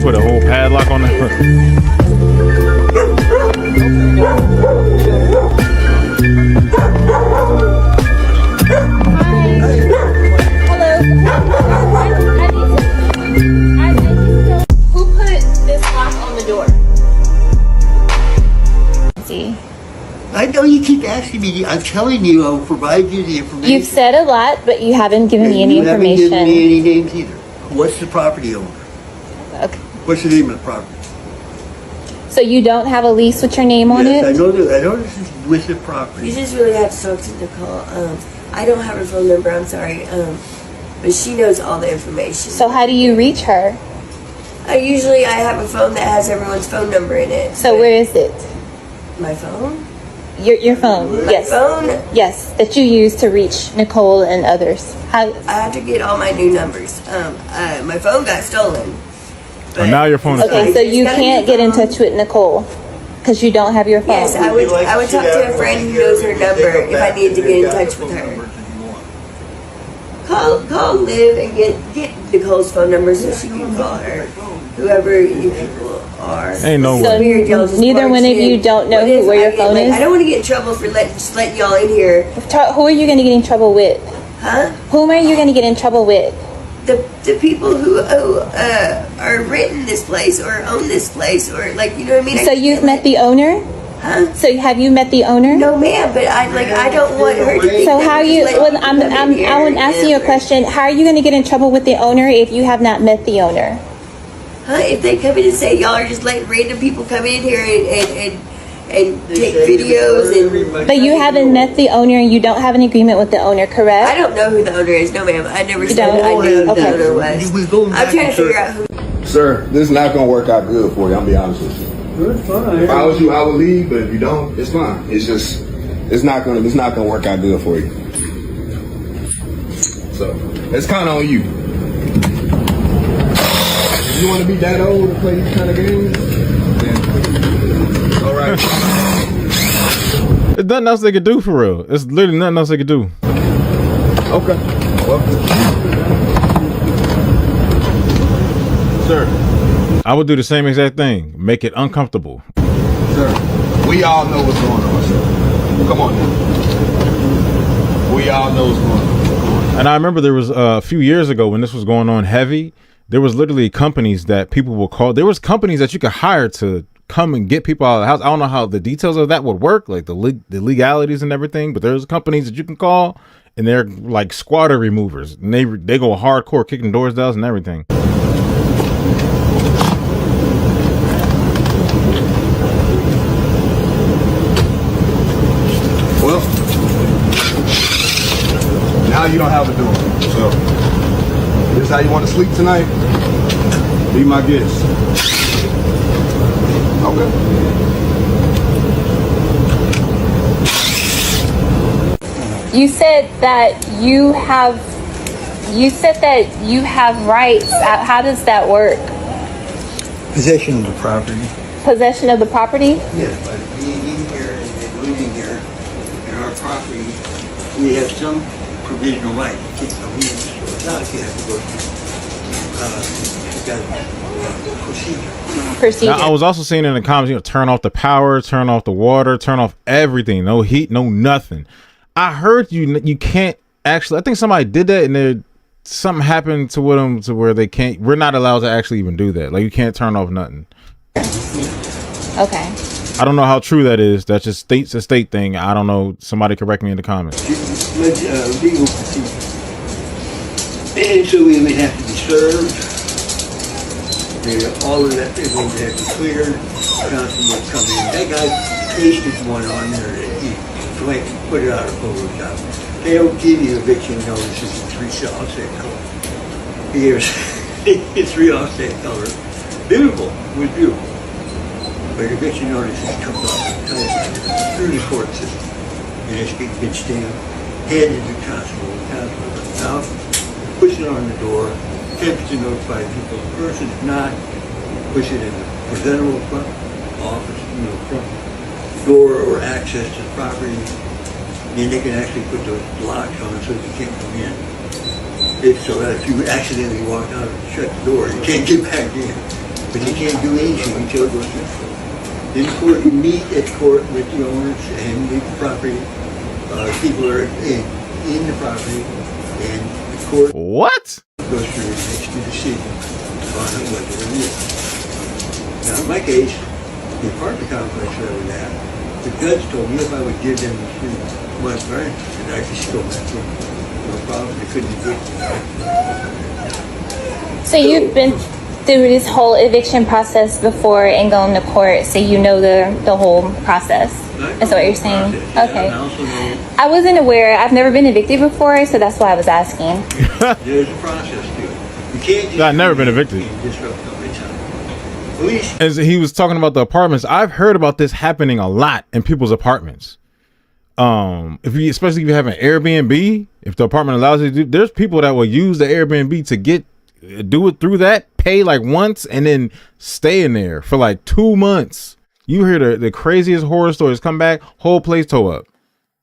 put a whole padlock on it. Who put this lock on the door? See. I know you keep asking me. I'm telling you, I'll provide you the information. You've said a lot, but you haven't given me any information. You haven't given me any names either. What's the property owner? Okay. What's the name of the property? So you don't have a lease with your name on Yes, it? I know this is with the property. You just really have to talk to Nicole. I don't have her phone number, I'm sorry. But she knows all the information. So how do you reach her? I have a phone that has everyone's phone number in it. So where is it? My phone? Your phone, yes. Phone? Yes, that you use to reach Nicole and others. How? I have to get all my new numbers. My phone got stolen. Oh, now your phone is Okay, so you can't get in touch with Nicole because you don't have your phone. Yes, I would talk to a friend who knows her number if I needed to get in touch with her. Call Liv and get Nicole's phone number so she can call her. Whoever you people are. Ain't no So way. neither one of you don't know where your phone is? I don't want to get in trouble for letting y'all in here. Who are you going to get in trouble with? Huh? Whom are you going to get in trouble with? The people who are renting this place or own this place or like, you know what I mean? So you've met the owner? Huh? So have you met the owner? No, ma'am, but I don't want her to think So that how are we're you? just Well, letting people come in here I want to ask you a and- question. How are you going to get in trouble with the owner if you have not met the owner? Huh? If they come in and say y'all are just letting random people come in here and take videos and But you haven't met the owner and you don't have an agreement with the owner, correct? I don't know who the owner is. No, ma'am. I never said don't? I knew who Okay. the owner was. I'm trying to figure out who. Sir, this is not gonna work out good for you. I'm gonna be honest with you. It's fine. If I was you, I would leave, but if you don't, it's fine. It's not gonna work out good for you. So it's kind of on you. If you want to be that old to play these kind of games, then all right. There's nothing else they could do for real. It's literally nothing else they could do. Okay. Well, Sir, I would do the same exact thing. Make it uncomfortable. sir, we all know what's going on, sir. Come on now. We all know what's going on. And I remember there was a few years ago when this was going on heavy, there was literally companies that people will call. There was companies that you could hire to come and get people out of the house. I don't know how the details of that would work, like the legalities and everything, but there's companies that you can call and they're like squatter removers. And they go hardcore, kicking doors down and everything. Well, now you don't have a door. So, this is how you want to sleep tonight? Be my guest. Okay. You said that you have rights. How does that work? Possession of the property. Possession of the property? Yes, by being here and living here in our property, we have some provisional right to kick the wheels. Now if you have to go through, Procedure. Now, I was also seeing in the comments, turn off the power, turn off the water, turn off everything. No heat, no nothing. I heard you can't actually. I think somebody did that, and something happened to them to where they can't. We're not allowed to actually even do that. Like you can't turn off nothing. Okay. I don't know how true that is. That's just state's a state thing. I don't know. Somebody correct me in the comments. legal procedure. And so we would have to be served. All of that, they're going to have to be cleared. Council will come in. That guy pasted one on there that he put it out of Photoshop. They don't give you eviction notices in 3 offset color. Here's it's 3 offset color. Beautiful, it was beautiful. But eviction notices come up through the court system. And it's been stamped, handed to the constable. The constable comes out, puts it on the door, attempts to notify people in person. If not, puts it in the presentable front office, front door or access to the property. Then they can actually put those locks on so you can't come in. So that if you accidentally walk out and shut the door, you can't get back in. But they can't do anything until it goes to court. Then the court, you meet at court with the owners and the property. People are in the property, and the court What? goes through and makes the decision on whether it is. Now, in my case, the apartment complex where I was at, the judge told me if I would give them the 3 month rent, that I could still rent them. No problem, they couldn't evict me. So you've been through this whole eviction process before and going to court, so you know the whole process. That's what you're saying. Okay. I also know I wasn't aware. I've never been evicted before, so that's why I was asking. there's a process to it. You can't just I've never been evicted. disrupt nobody's time. Police. As he was talking about the apartments, I've heard about this happening a lot in people's apartments. Especially if you have an Airbnb, if the apartment allows you to do, there's people that will use the Airbnb to do it through that, pay like once, and then stay in there for like 2 months. You hear the craziest horror stories. Come back, whole place tore up.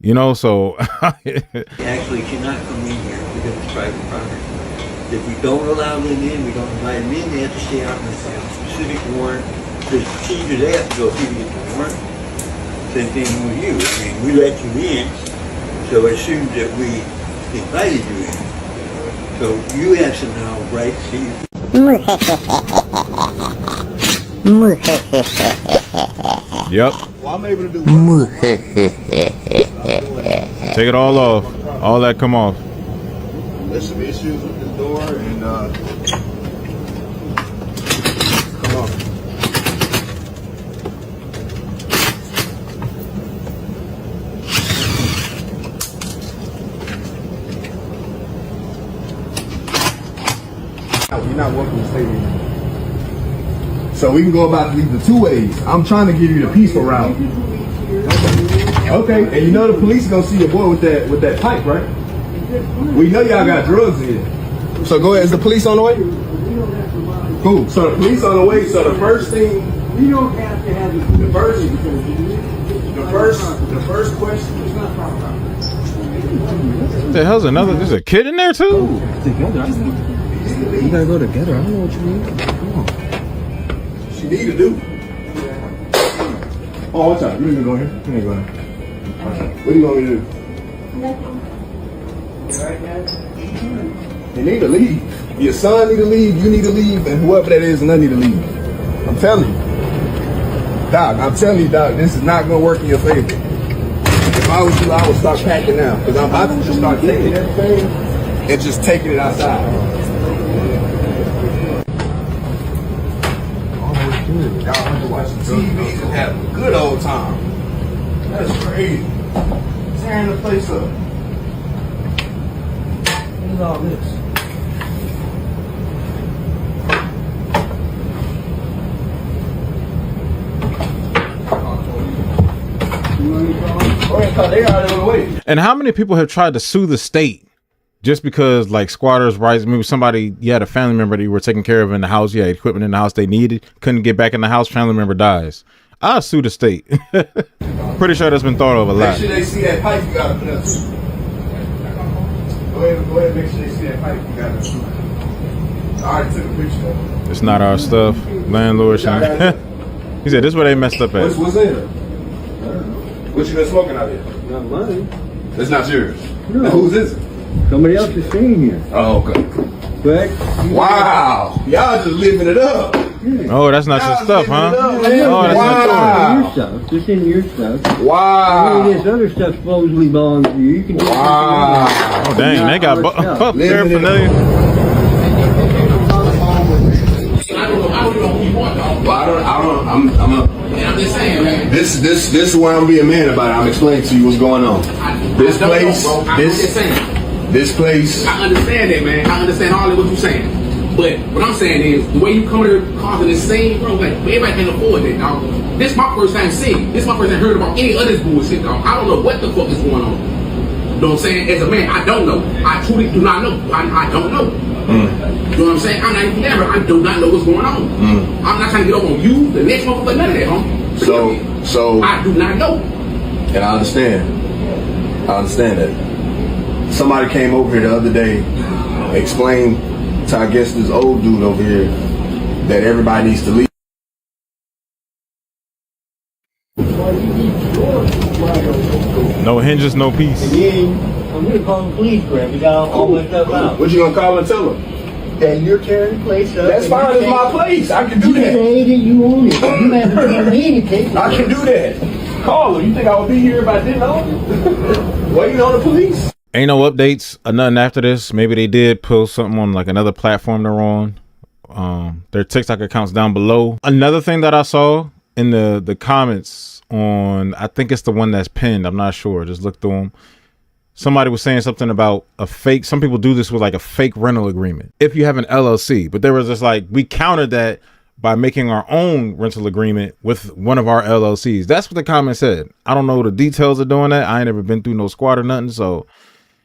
You know, so Actually cannot come in here because it's private property. If we don't allow them in, we don't invite them in, they have to stay out in a specific warrant. There's procedure they have to go through to get the warrant. Same thing with you. I mean, we let you in, so it assumes that we invited you in. So you have some now rights to you. yep. Well, I'm able to do Take it all off. All that come off. There's some issues with the door and come on. You're not welcome to stay here. So we can go about these the 2 ways. I'm trying to give you the peaceful route. Okay, and you know the police gonna see your boy with that pipe, right? We know y'all got drugs in. So go ahead. Is the police on the way? Cool. So the police on the way. So the first thing, You don't have to have the first question. What the hell's another? There's a kid in there too. together. You gotta go together. I don't know what you mean. Come on. She need to do. Oh, what's up? You need to go here. You need to go here. What do you want me to do? You need to leave. Your son need to leave. You need to leave, and whoever that is, and I need to leave. I'm telling you, Doc. I'm telling you, Doc. This is not gonna work in your favor. If I was you, I would start packing now, because I'm about to just start taking everything and just taking it outside. Y'all want to watch TV and have a good old time. That's crazy. Tearing the place up. What is all this? They are on the way. And how many people have tried to sue the state just because, like, squatters' rights? Maybe somebody, you had a family member that you were taking care of in the house, you had equipment in the house they needed, couldn't get back in the house, family member dies. I'll sue the state. Pretty sure that's been thought of a Make lot. sure they see that pipe you got to put up too. Go ahead, make sure they see that pipe you got to put up. I already took a picture of it. It's not our stuff. Landlord. He said, this is where they messed up at. What's in it? What you been smoking out here? Not mine. It's not yours. No. Now, whose is it? Somebody else is staying here. Oh, okay. But Wow. Y'all just living it up. Oh, that's not your Y'all stuff, living huh? it up, man. Oh, that's your not stuff. Just in your stuff. Wow. This other stuff supposedly belongs to you. You can just Wow. yours. Oh, dang, they got Living it paraphernalia. I'm just saying, man. This is where I'm being man about it. I'm explaining to you what's going on. This place. I understand that, man. I understand all of what you're saying. But what I'm saying is, the way you come here causing this scene, bro, like, everybody can't afford that, dog. This my first time seeing. This my first time heard about any of this bullshit, dog. I don't know what the fuck is going on. You know what I'm saying? As a man, I don't know. I truly do not know. I don't know. You know what I'm saying? I'm not even there. I do not know what's going on. I'm not trying to get up on you, the next motherfucker, none of that, homie. So I do not know. and I understand that. Somebody came over here the other day, explained to, I guess, this old dude over here that everybody needs to leave. No hinges, no peace. And then I'm gonna call the police, Graham. We got all my stuff out. What you gonna call and tell them? That you're tearing the place up. That's and fine. you It's my say- place. I can do You that. say that you own it. You haven't done anything. I can do that. Call her. You think I would be here if I didn't own it? Waiting on the police. Ain't no updates or nothing after this. Maybe they did post something on like another platform they're on. Their TikTok accounts down below. Another thing that I saw in the comments on, I think it's the one that's pinned. I'm not sure. Just look through them. Somebody was saying something about a fake. Some people do this with like a fake rental agreement if you have an LLC. But there was just like, we countered that by making our own rental agreement with one of our LLCs. That's what the comment said. I don't know the details of doing that. I ain't never been through no squad or nothing. So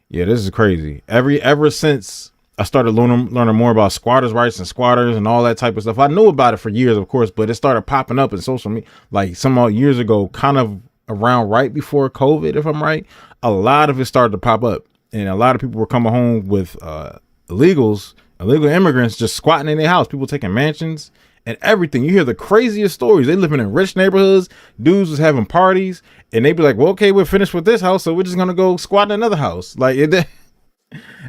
yeah, this is crazy. Ever since I started learning more about squatters' rights and squatters and all that type of stuff, I knew about it for years, of course, but it started popping up in social media like some odd years ago, kind of around right before COVID, if I'm right. A lot of it started to pop up, and a lot of people were coming home with illegal immigrants just squatting in their house, people taking mansions and everything. You hear the craziest stories. They living in rich neighborhoods. Dudes was having parties, and they be like, well, okay, we're finished with this house, so we're just gonna go squat in another house. Like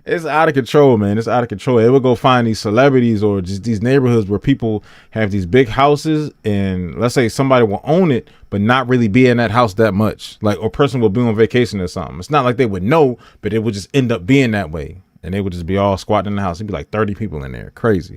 it's out of control, man. It's out of control. They would go find these celebrities or just these neighborhoods where people have these big houses, and let's say somebody will own it but not really be in that house that much. Like, or person will be on vacation or something. It's not like they would know, but it would just end up being that way, and they would just be all squatting in the house. It'd be like 30 people in there. Crazy.